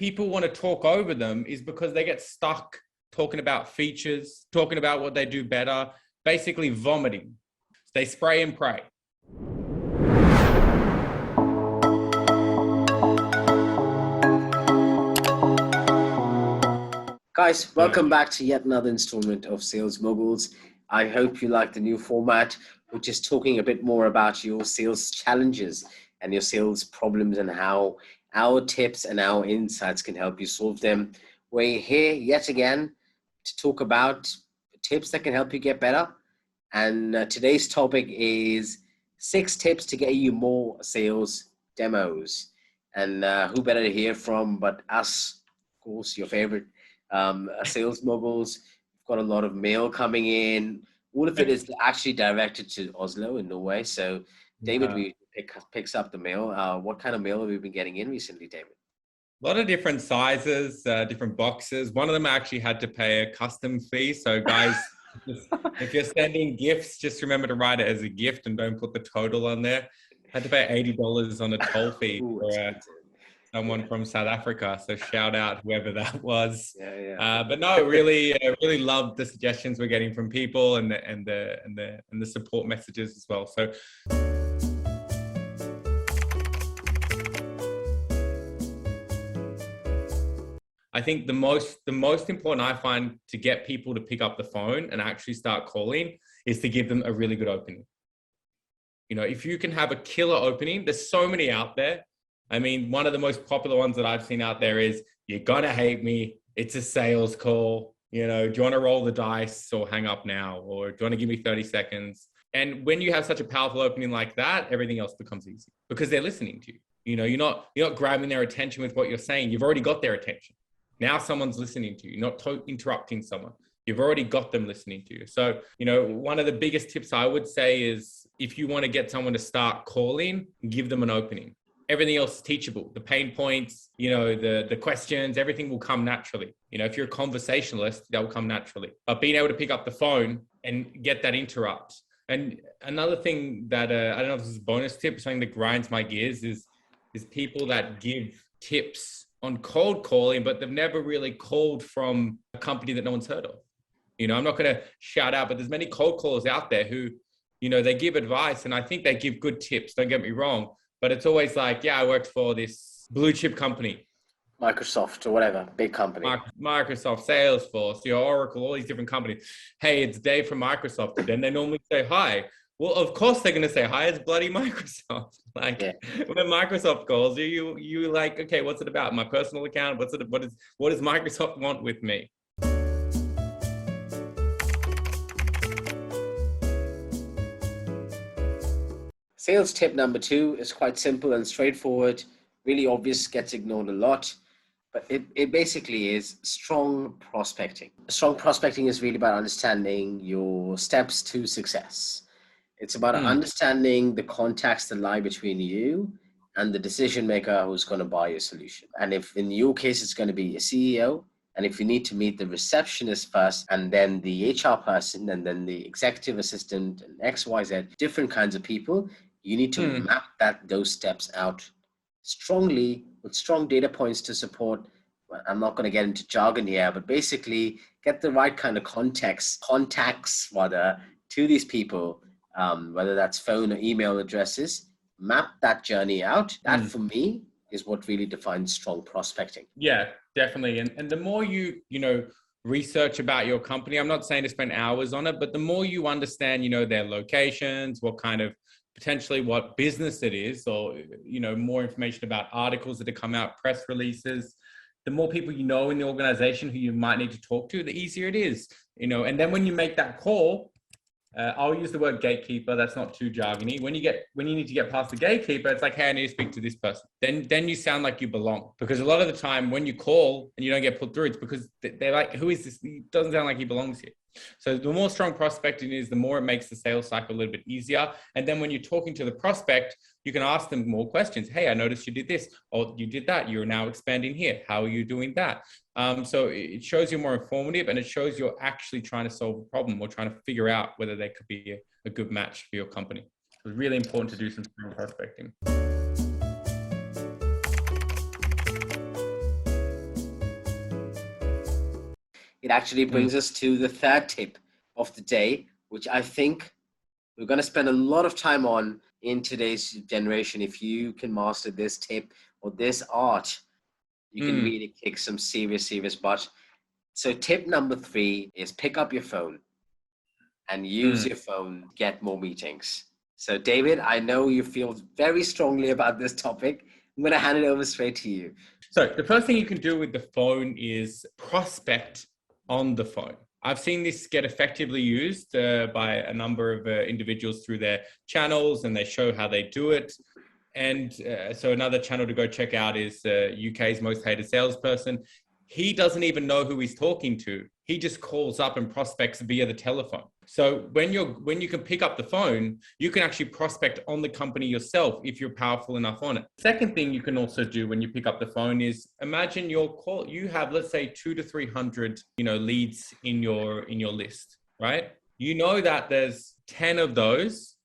people want to talk over them is because they get stuck talking about features, talking about what they do better, basically vomiting. They spray and pray. Guys, welcome back to yet another installment of Sales Moguls. I hope you like the new format, which is talking a bit more about your sales challenges and your sales problems and how our tips and our insights can help you solve them. We're here yet again to talk about tips that can help you get better. And today's topic is 6 tips to get you more sales demos. And who better to hear from but us, of course, your favorite Sales Moguls. We've got a lot of mail coming in. All of it is actually directed to Oslo in Norway. So David picks up the mail. What kind of mail have you been getting in recently, David? A lot of different sizes, different boxes. One of them actually had to pay a custom fee. So guys, if you're sending gifts, just remember to write it as a gift and don't put the total on there. Had to pay $80 on a toll fee for someone from South Africa. So shout out whoever that was. But no, really loved the suggestions we're getting from people and the support messages as well. So I think the most important I find to get people to pick up the phone and actually start calling is to give them a really good opening. You know, if you can have a killer opening, there's so many out there. I mean, one of the most popular ones that I've seen out there is, you're going to hate me. It's a sales call. You know, do you want to roll the dice or hang up now? Or do you want to give me 30 seconds? And when you have such a powerful opening like that, everything else becomes easy because they're listening to you. You know, you're not grabbing their attention with what you're saying. You've already got their attention. Now someone's listening to you, not interrupting someone. You've already got them listening to you. So, you know, one of the biggest tips I would say is, if you want to get someone to start calling, give them an opening. Everything else is teachable. The pain points, you know, the questions, everything will come naturally. You know, if you're a conversationalist, that will come naturally. But being able to pick up the phone and get that interrupt. And another thing that, I don't know if this is a bonus tip, something that grinds my gears is people that give tips on cold calling, but they've never really called from a company that no one's heard of. You know, I'm not going to shout out, but there's many cold callers out there who, you know, they give advice and I think they give good tips. Don't get me wrong. But it's always like, yeah, I worked for this blue chip company. Microsoft or whatever, big company. Microsoft, Salesforce, your Oracle, all these different companies. Hey, it's Dave from Microsoft. Then they normally say hi. Well, of course they're going to say hi. It's bloody Microsoft. Like when Microsoft calls you like, okay, what's it about? My personal account? What does Microsoft want with me? Sales tip number 2 is quite simple and straightforward, really obvious, gets ignored a lot, but it basically is strong prospecting. Strong prospecting is really about understanding your steps to success. It's about understanding the contacts that lie between you and the decision maker who's going to buy your solution. And if in your case, it's going to be a CEO, and if you need to meet the receptionist first, and then the HR person, and then the executive assistant, and XYZ, different kinds of people, you need to map those steps out strongly with strong data points to support. I'm not going to get into jargon here, but basically get the right kind of contacts to these people, whether that's phone or email addresses. Map that journey out. That for me is what really defines strong prospecting. Yeah, definitely. And the more you research about your company, I'm not saying to spend hours on it, but the more you understand, their locations, potentially what business it is, or, more information about articles that have come out, press releases, the more people in the organization who you might need to talk to, the easier it is, and then when you make that call, I'll use the word gatekeeper. That's not too jargony. When you need to get past the gatekeeper, it's like, hey, I need to speak to this person. Then you sound like you belong. Because a lot of the time when you call and you don't get put through, it's because they're like, who is this? He doesn't sound like he belongs here. So the more strong prospecting is, the more it makes the sales cycle a little bit easier. And then when you're talking to the prospect, you can ask them more questions. Hey, I noticed you did this, or you did that. You're now expanding here. How are you doing that? So it shows you're more informative, and it shows you're actually trying to solve a problem or trying to figure out whether there could be a good match for your company. It's really important to do some strong prospecting. actually brings us to the third tip of the day, which I think we're going to spend a lot of time on in today's generation. If you can master this tip or this art, you can really kick some serious butt. So tip number 3 is pick up your phone and use your phone to get more meetings. So David, I know you feel very strongly about this topic. I'm going to hand it over straight to you. So the first thing you can do with the phone is prospect on the phone. I've seen this get effectively used by a number of individuals through their channels, and they show how they do it. And so another channel to go check out is UK's Most Hated Salesperson. He doesn't even know who he's talking to. He just calls up and prospects via the telephone. So when you can pick up the phone, you can actually prospect on the company yourself if you're powerful enough on it. Second thing you can also do when you pick up the phone is imagine you have, let's say, 200 to 300, leads in your list, right? You know that there's 10 of those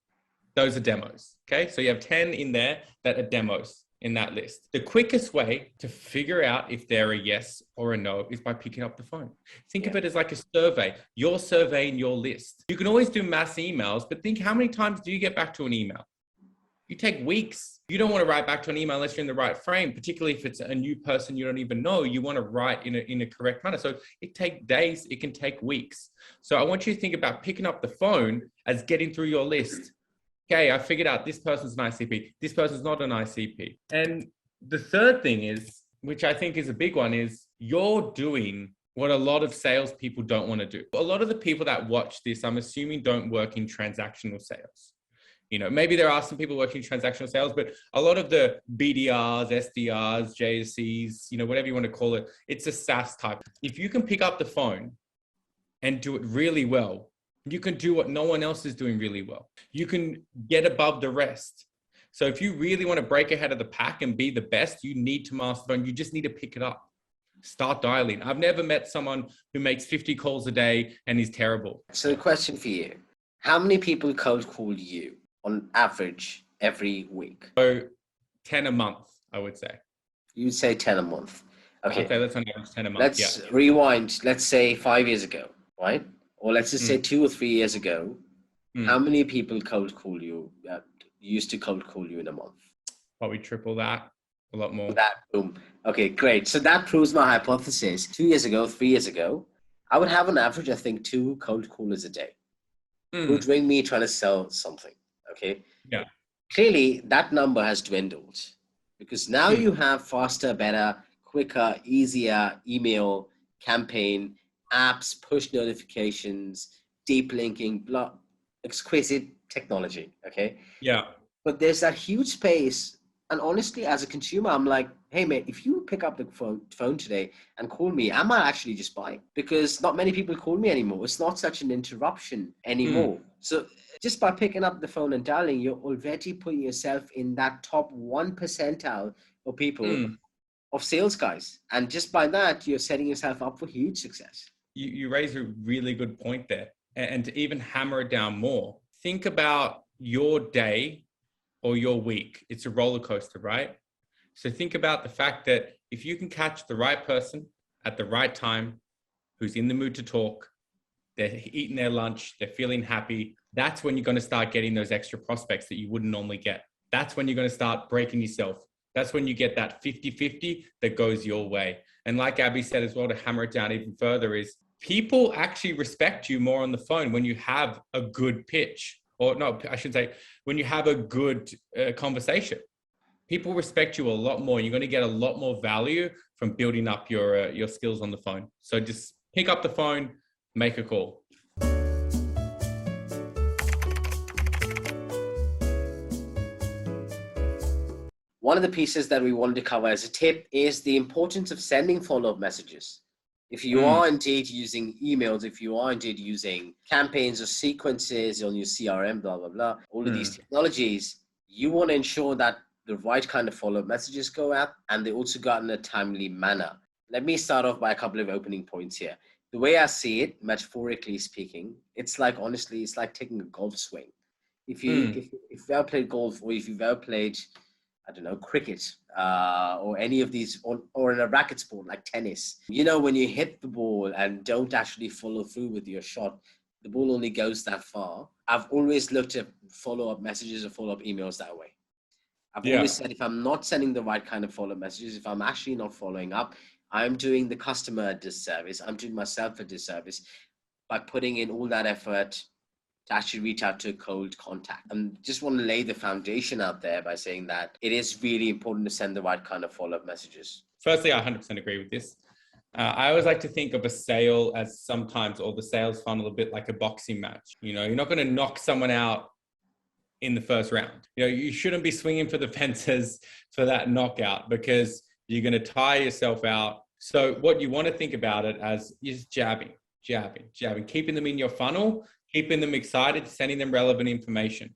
are demos. Okay. So you have 10 in there that are demos in that list. The quickest way to figure out if they're a yes or a no is by picking up the phone. Think of it as like a survey. You're surveying your list. You can always do mass emails, but think how many times do you get back to an email? You take weeks. You don't want to write back to an email unless you're in the right frame, particularly if it's a new person you don't even know. You want to write in a correct manner. So it takes days, it can take weeks. So I want you to think about picking up the phone as getting through your list. Okay, I figured out this person's an ICP. This person's not an ICP. And the third thing is, which I think is a big one, is you're doing what a lot of salespeople don't want to do. A lot of the people that watch this, I'm assuming, don't work in transactional sales. Maybe there are some people working in transactional sales, but a lot of the BDRs, SDRs, JSCs, whatever you want to call it, it's a SaaS type. If you can pick up the phone and do it really well, you can do what no one else is doing really well. You can get above the rest. So if you really want to break ahead of the pack and be the best, you need to master the phone. You just need to pick it up. Start dialing. I've never met someone who makes 50 calls a day and is terrible. So the question for you, how many people cold call you on average every week? So 10 a month, I would say. You'd say 10 a month. Okay, let's on average 10 a month. Let's rewind, let's say 5 years ago, right? Or let's just say 2 or 3 years ago, how many people used to cold call you in a month? Probably triple that, a lot more. Boom. Okay, great. So that proves my hypothesis. 2 years ago, 3 years ago, I would have on average, I think, 2 cold callers a day who would ring me trying to sell something. Okay. Yeah. Clearly, that number has dwindled because now you have faster, better, quicker, easier email campaign, apps, push notifications, deep linking, exquisite technology. Okay. Yeah. But there's that huge space. And honestly, as a consumer, I'm like, hey, mate, if you pick up the phone today and call me, I might actually just buy, because not many people call me anymore. It's not such an interruption anymore. So just by picking up the phone and dialing, you're already putting yourself in that top 1 percentile of people, of sales guys. And just by that, you're setting yourself up for huge success. You raise a really good point there. And to even hammer it down more, think about your day or your week. It's a roller coaster, right? So think about the fact that if you can catch the right person at the right time, who's in the mood to talk, they're eating their lunch, they're feeling happy, that's when you're going to start getting those extra prospects that you wouldn't normally get. That's when you're going to start breaking yourself. That's when you get that 50-50 that goes your way. And like Abby said as well, to hammer it down even further, is people actually respect you more on the phone when you have a good pitch. Or no, I should say, when you have a good conversation. People respect you a lot more. You're going to get a lot more value from building up your skills on the phone. So just pick up the phone, make a call. One of the pieces that we wanted to cover as a tip is the importance of sending follow-up messages. If you are indeed using emails, if you are indeed using campaigns or sequences on your CRM, blah, blah, blah, all of these technologies, you want to ensure that the right kind of follow-up messages go out and they also go out in a timely manner. Let me start off by a couple of opening points here. The way I see it, metaphorically speaking, it's like, honestly, it's like taking a golf swing. If you've ever played golf, or if you've ever played I don't know, cricket, or any of these, or in a racket sport like tennis. You know, when you hit the ball and don't actually follow through with your shot, the ball only goes that far. I've always looked at follow-up messages or follow-up emails that way. I've Yeah. always said if I'm not sending the right kind of follow-up messages, if I'm actually not following up, I'm doing the customer a disservice. I'm doing myself a disservice by putting in all that effort to actually reach out to a cold contact. And just want to lay the foundation out there by saying that it is really important to send the right kind of follow-up messages. Firstly, I 100% agree with this. I always like to think of a sale as sometimes, or the sales funnel, a bit like a boxing match. You know, you're not going to knock someone out in the first round. You know, you shouldn't be swinging for the fences for that knockout, because you're going to tire yourself out. So what you want to think about it as is jabbing, keeping them in your funnel, keeping them excited, sending them relevant information,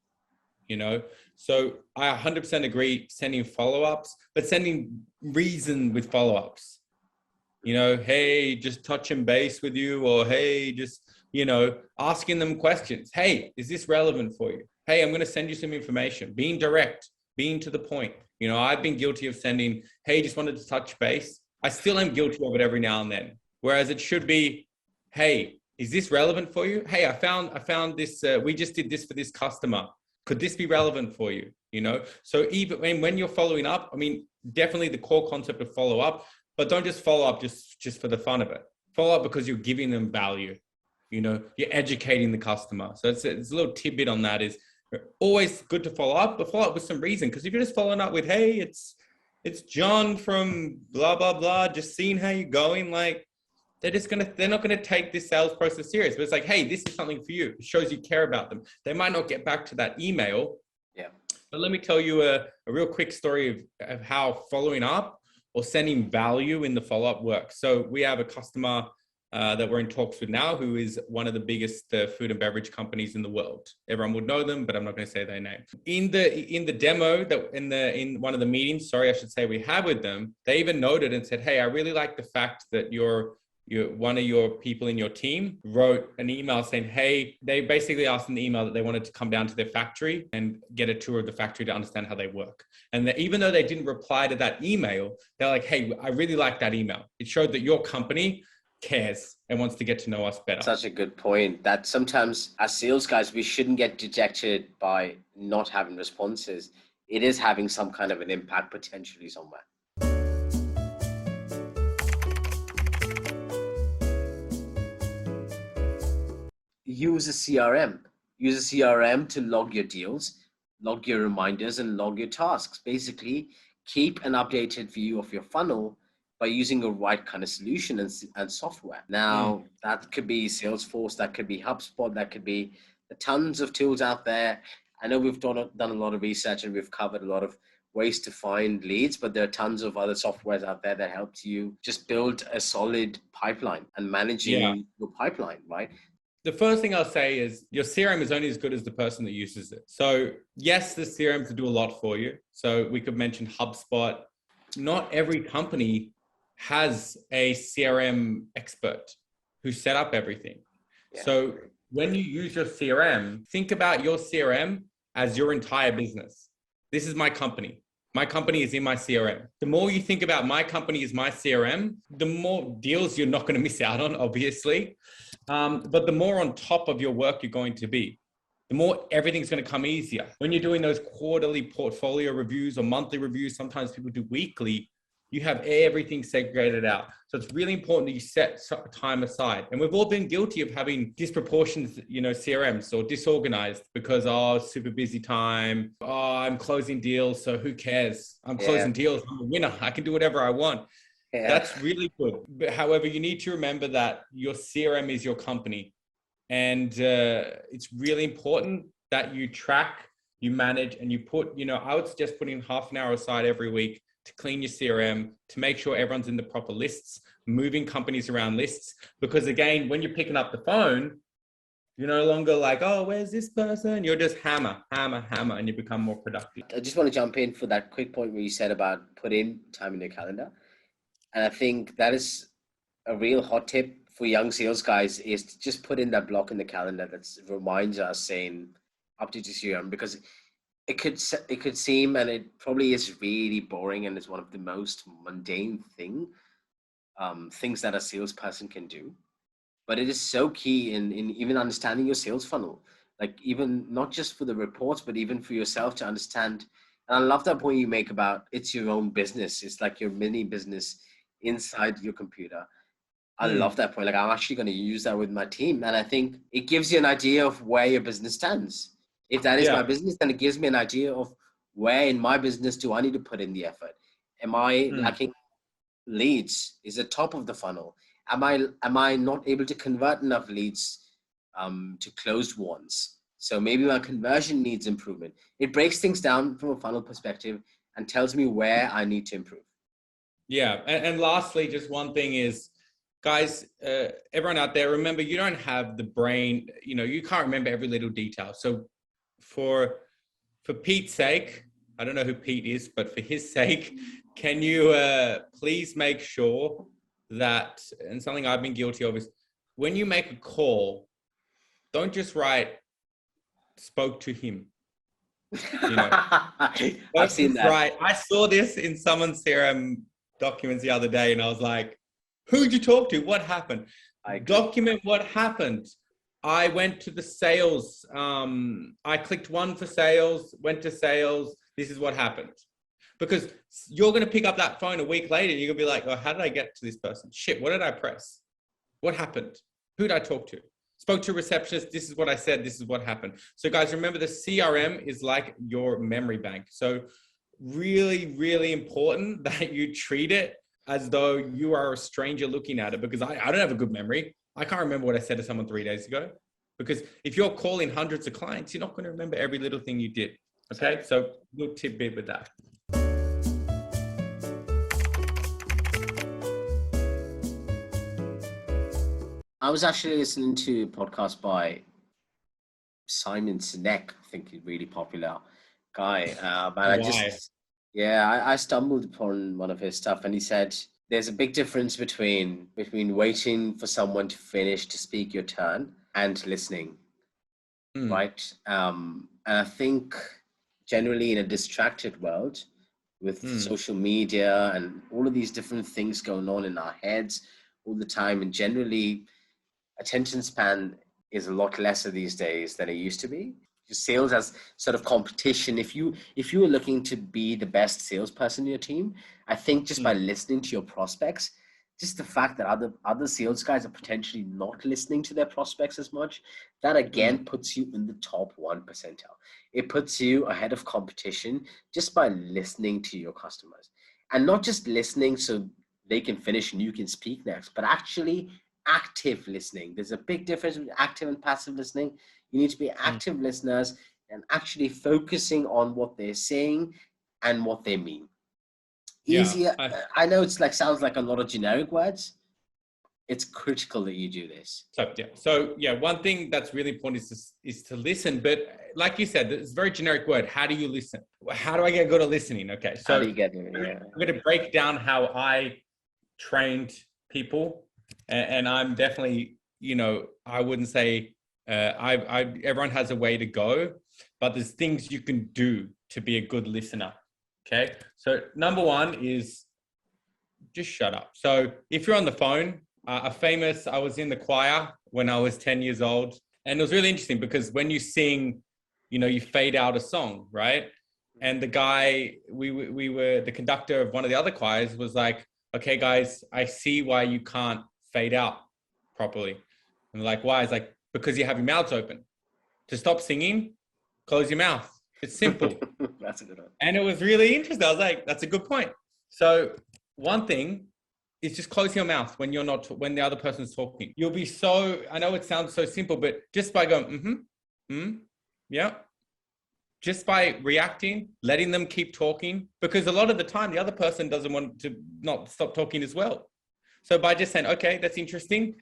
you know? So I 100% agree, sending follow-ups, but sending reason with follow-ups. You know, hey, just touching base with you, or hey, just, you know, asking them questions. Hey, is this relevant for you? Hey, I'm going to send you some information. Being direct, being to the point. You know, I've been guilty of sending, hey, just wanted to touch base. I still am guilty of it every now and then. Whereas it should be, hey, is this relevant for you? Hey, I found this, we just did this for this customer. Could this be relevant for you? You know, so even when you're following up, I mean, definitely the core concept of follow up, but don't just follow up just for the fun of it. Follow up because you're giving them value. You know, you're educating the customer. So it's a little tidbit on that is always good to follow up, but follow up with some reason. Because if you're just following up with, hey, it's John from blah, blah, blah, just seeing how you're going, like, they're not gonna take this sales process serious. But it's like, hey, this is something for you. It shows you care about them. They might not get back to that email. Yeah. But let me tell you a real quick story of how following up or sending value in the follow-up works. So we have a customer that we're in talks with now, who is one of the biggest food and beverage companies in the world. Everyone would know them, but I'm not going to say their name. In the demo that in one of the meetings, we had with them, they even noted and said, hey, I really like the fact that one of your people in your team wrote an email saying, hey, they basically asked in the email that they wanted to come down to their factory and get a tour of the factory to understand how they work. And even though they didn't reply to that email, they're like, hey, I really like that email. It showed that your company cares and wants to get to know us better. Such a good point that sometimes as sales guys, we shouldn't get dejected by not having responses. It is having some kind of an impact potentially somewhere. Use a CRM. Use a CRM to log your deals, log your reminders, and log your tasks. Basically, keep an updated view of your funnel by using a right kind of solution and software. Now, that could be Salesforce, that could be HubSpot, that could be the tons of tools out there. I know we've done a lot of research and we've covered a lot of ways to find leads, but there are tons of other softwares out there that helps you just build a solid pipeline and managing your pipeline, right? The first thing I'll say is your CRM is only as good as the person that uses it. So yes, the CRMs do a lot for you. So we could mention HubSpot. Not every company has a CRM expert who set up everything. Yeah. So when you use your CRM, think about your CRM as your entire business. This is my company. My company is in my CRM. The more you think about my company is my CRM, the more deals you're not going to miss out on, obviously. But the more on top of your work you're going to be, the more everything's going to come easier. When you're doing those quarterly portfolio reviews or monthly reviews, sometimes people do weekly, you have everything segregated out. So it's really important that you set time aside. And we've all been guilty of having disproportionate, CRMs or disorganized because, super busy time. I'm closing deals, so who cares? I'm closing deals. I'm a winner. I can do whatever I want. Yeah. That's really good. But however, you need to remember that your CRM is your company. And it's really important that you track, you manage, and you put, I would suggest putting half an hour aside every week to clean your CRM, to make sure everyone's in the proper lists, moving companies around lists. Because again, when you're picking up the phone, you're no longer like, oh, where's this person? You're just hammer, and you become more productive. I just want to jump in for that quick point where you said about put in time in your calendar. And I think that is a real hot tip for young sales guys, is to just put in that block in the calendar that reminds us saying update your CRM, because it could seem, and it probably is really boring, and is one of the most mundane things that a salesperson can do. But it is so key in even understanding your sales funnel, like even not just for the reports, but even for yourself to understand. And I love that point you make about it's your own business. It's like your mini business inside your computer. I love that point. Like I'm actually going to use that with my team. And I think it gives you an idea of where your business stands. If that is my Yeah. business, then it gives me an idea of where in my business do I need to put in the effort. Am I Mm. lacking leads? Is it top of the funnel? Am I not able to convert enough leads to closed ones? So maybe my conversion needs improvement. It breaks things down from a funnel perspective and tells me where I need to improve. Yeah. And lastly, just one thing is, guys, everyone out there, remember, you don't have the brain, you can't remember every little detail. So for Pete's sake, I don't know who Pete is, but for his sake, can you please make sure that, and something I've been guilty of is, when you make a call, don't just write, spoke to him. I've seen that. Right. I saw this in someone's CRM documents the other day, and I was like, who'd you talk to? What happened? Document what happened. I went to the sales. I clicked one for sales, went to sales. This is what happened. Because you're going to pick up that phone a week later and you're going to be like, oh, how did I get to this person? Shit, what did I press? What happened? Who did I talk to? Spoke to a receptionist. This is what I said. This is what happened. So guys, remember, the CRM is like your memory bank. So really, really important that you treat it as though you are a stranger looking at it, because I don't have a good memory. I can't remember what I said to someone 3 days ago, because if you're calling hundreds of clients, you're not going to remember every little thing you did. Okay. So little tidbit with that. I was actually listening to a podcast by Simon Sinek. I think he's really popular guy. But I stumbled upon one of his stuff, and he said there's a big difference between waiting for someone to finish to speak your turn and listening, right? And I think generally in a distracted world with social media and all of these different things going on in our heads all the time, and generally attention span is a lot lesser these days than it used to be. Sales as sort of competition. If you were looking to be the best salesperson in your team, I think just by listening to your prospects, just the fact that other sales guys are potentially not listening to their prospects as much, that again puts you in the top 1%. It puts you ahead of competition just by listening to your customers, and not just listening so they can finish and you can speak next, but actually active listening. There's a big difference between active and passive listening. You need to be active listeners and actually focusing on what they're saying and what they mean. Easier. I know it's like, sounds like a lot of generic words. It's critical that you do this. So one thing that's really important is to listen. But like you said, it's a very generic word. How do you listen? How do I get good at listening? Okay, so how do you get there? Yeah. I'm going to break down how I trained people, and I'm definitely, I wouldn't say everyone has a way to go, but there's things you can do to be a good listener. Okay, so number one is just shut up. So if you're on the phone, I was in the choir when I was 10 years old, and it was really interesting because when you sing, you fade out a song, right? And the guy, the conductor of one of the other choirs was like, okay, guys, I see why you can't fade out properly. And like, why? It's like, because you have your mouths open. To stop singing, close your mouth. It's simple. That's a good one. And it was really interesting. I was like, that's a good point. So one thing is just close your mouth when when the other person's talking. You'll be I know it sounds so simple, but just by going, yeah, just by reacting, letting them keep talking, because a lot of the time the other person doesn't want to not stop talking as well. So by just saying, okay, that's interesting,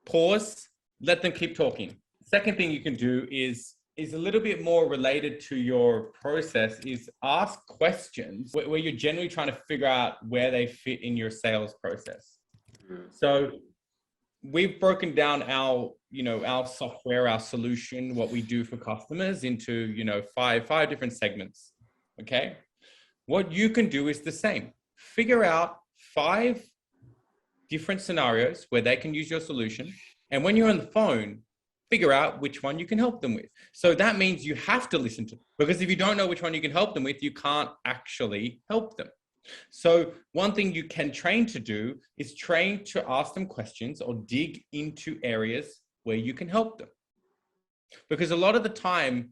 pause, let them keep talking. Second thing you can do is a little bit more related to your process, is ask questions where you're generally trying to figure out where they fit in your sales process. So we've broken down our, our software, our solution, what we do for customers into, five different segments. Okay. What you can do is the same. Figure out 5 different scenarios where they can use your solution. And when you're on the phone, figure out which one you can help them with. So that means you have to listen to them, because if you don't know which one you can help them with, you can't actually help them. So one thing you can train to do is train to ask them questions or dig into areas where you can help them. Because a lot of the time,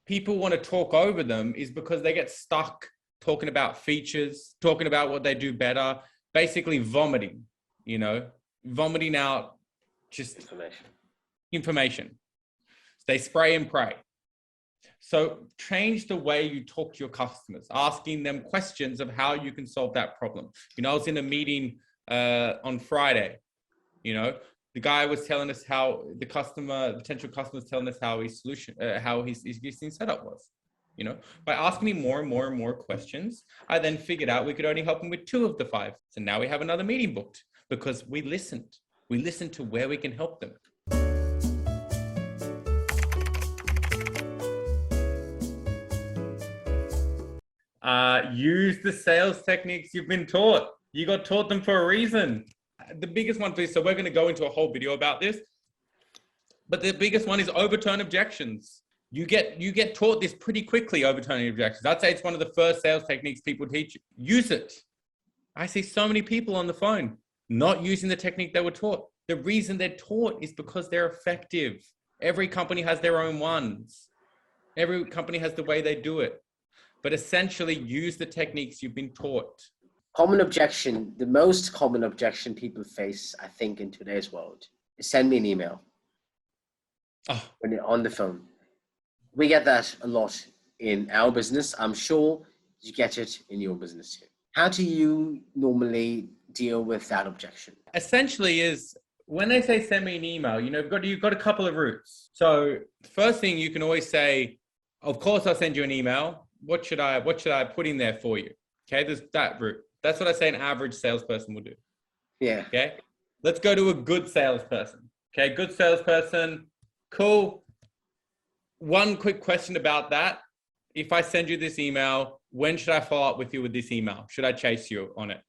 people want to talk over them is because they get stuck talking about features, talking about what they do better, basically vomiting, vomiting out just information. They spray and pray. So change the way you talk to your customers, asking them questions of how you can solve that problem. I was in a meeting on Friday, the guy was telling us how potential customer was telling us how his solution, how his existing setup was. By asking me more and more and more questions, I then figured out we could only help him with 2 of the 5. So now we have another meeting booked because we listened. We listened to where we can help them. Use the sales techniques you've been taught. You got taught them for a reason. The biggest one, please. So we're going to go into a whole video about this, but the biggest one is overturn objections. You get taught this pretty quickly, overturning objections. I'd say it's one of the first sales techniques people teach you. Use it. I see so many people on the phone not using the technique they were taught. The reason they're taught is because they're effective. Every company has their own ones. Every company has the way they do it. But essentially use the techniques you've been taught. Common objection, the most common objection people face, I think, in today's world is send me an email when you're on the phone. We get that a lot in our business. I'm sure you get it in your business too. How do you normally deal with that objection? Essentially is when they say send me an email, you've got a couple of routes. So the first thing you can always say, of course I'll send you an email. What should I put in there for you? Okay, there's that route. That's what I say an average salesperson will do. Yeah. Okay, let's go to a good salesperson. Okay, good salesperson. Cool. One quick question about that. If I send you this email, when should I follow up with you with this email? Should I chase you on it?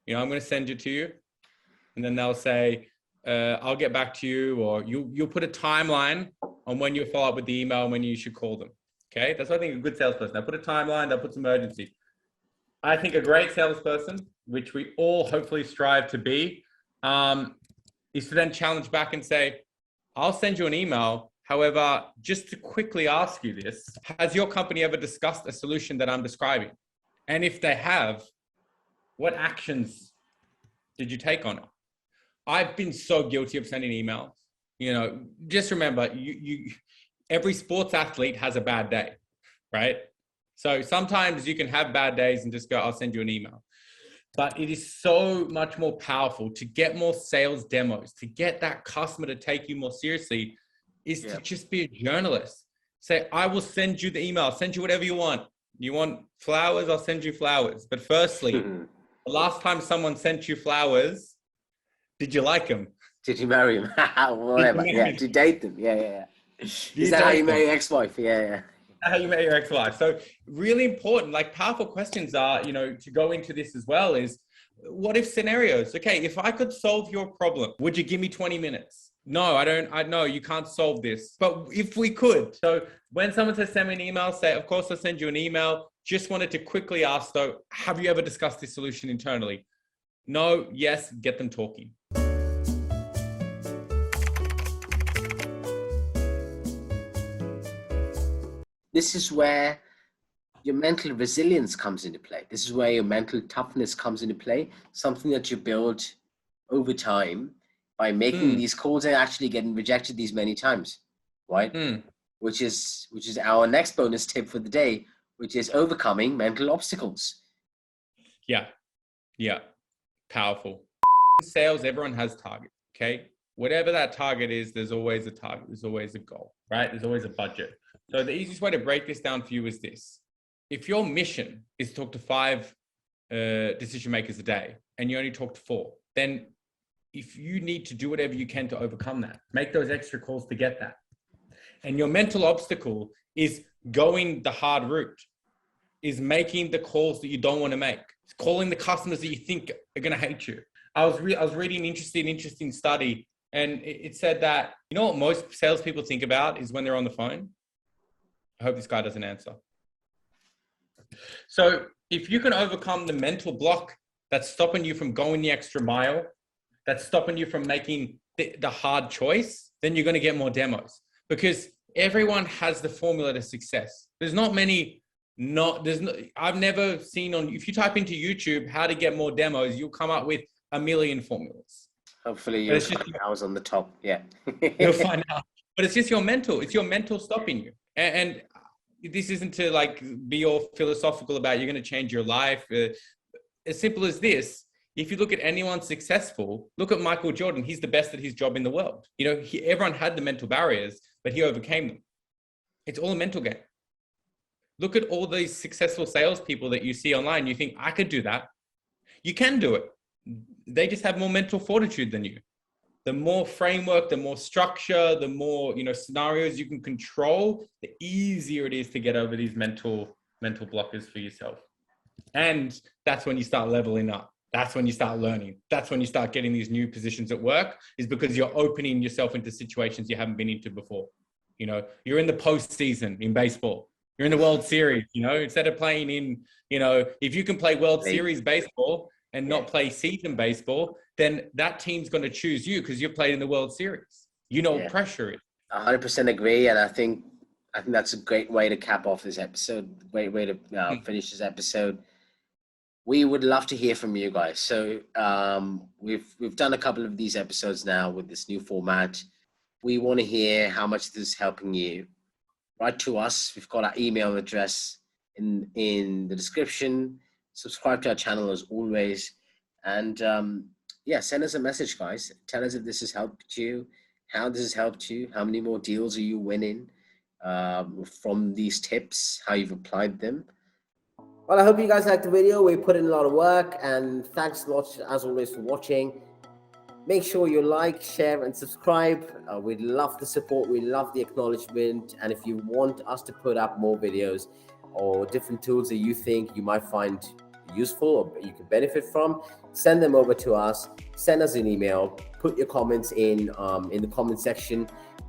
I'm going to send it to you. And then they'll say, I'll get back to you, or you'll put a timeline on when you follow up with the email and when you should call them. Okay, that's what I think a good salesperson. They'll put a timeline, they'll put some urgency. I think a great salesperson, which we all hopefully strive to be, is to then challenge back and say, I'll send you an email. However, just to quickly ask you this, has your company ever discussed a solution that I'm describing? And if they have, what actions did you take on it? I've been so guilty of sending emails. Just remember, every sports athlete has a bad day, right? So sometimes you can have bad days and just go, I'll send you an email. But it is so much more powerful to get more sales demos, to get that customer to take you more seriously, is to just be a journalist. Say, I will send you the email, I'll send you whatever you want. You want flowers, I'll send you flowers. But firstly, the last time someone sent you flowers, did you like them? Did you marry him? Whatever. Did you date them? Yeah. Is that how you marry your ex-wife? Yeah. How you met your ex-wife. So really important, like powerful questions are, to go into this as well is, what if scenarios? Okay, if I could solve your problem, would you give me 20 minutes? No, I know you can't solve this, but if we could. So when someone says send me an email, say, of course I'll send you an email. Just wanted to quickly ask though, have you ever discussed this solution internally? No, yes, get them talking. This is where your mental resilience comes into play. This is where your mental toughness comes into play. Something that you build over time by making these calls and actually getting rejected these many times, right? Which is our next bonus tip for the day, which is overcoming mental obstacles. Yeah. Powerful. In sales, everyone has targets, okay? Whatever that target is, there's always a target. There's always a goal, right? There's always a budget. So the easiest way to break this down for you is this. If your mission is to talk to 5 decision makers a day and you only talk to 4, then if you need to do whatever you can to overcome that, make those extra calls to get that. And your mental obstacle is going the hard route, is making the calls that you don't want to make. It's calling the customers that you think are going to hate you. I was reading an interesting study, and it said that, you know what most salespeople think about is when they're on the phone? I hope this guy doesn't answer. So if you can overcome the mental block that's stopping you from going the extra mile, that's stopping you from making the hard choice, then you're going to get more demos, because everyone has the formula to success. There's not many, I've never seen if you type into YouTube how to get more demos, you'll come up with a million formulas. Hopefully you'll find ours on the top. Yeah. You'll find out. But it's just your mental. It's your mental stopping you. And this isn't to like be all philosophical about you're going to change your life. As simple as this, if you look at anyone successful, look at Michael Jordan. He's the best at his job in the world. You know, everyone had the mental barriers, but he overcame them. It's all a mental game. Look at all these successful salespeople that you see online. You think, I could do that. You can do it. They just have more mental fortitude than you. The more framework, the more structure, the more, scenarios you can control, the easier it is to get over these mental blockers for yourself. And that's when you start leveling up. That's when you start learning. That's when you start getting these new positions at work, is because you're opening yourself into situations you haven't been into before. You're in the postseason in baseball. You're in the World Series, instead of playing in, if you can play World Series baseball and not play season baseball, then that team's going to choose you because you've played in the World Series. What pressure is. 100% agree. And I think that's a great way to cap off this episode. Great way to finish this episode. We would love to hear from you guys. So we've done a couple of these episodes now with this new format. We want to hear how much this is helping you. Write to us. We've got our email address in the description. Subscribe to our channel as always. And send us a message, guys. Tell us if this has helped you, how this has helped you, how many more deals are you winning from these tips, how you've applied them. Well, I hope you guys liked the video. We put in a lot of work, and thanks a lot, as always, for watching. Make sure you like, share, and subscribe. We'd love the support. We love the acknowledgement. And if you want us to put up more videos or different tools that you think you might find useful or you can benefit from, send them over to us. Send us an email. Put your comments in the comment section,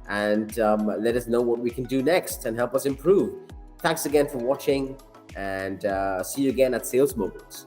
and let us know what we can do next and help us improve. Thanks again for watching, and see you again at Sales Moghuls.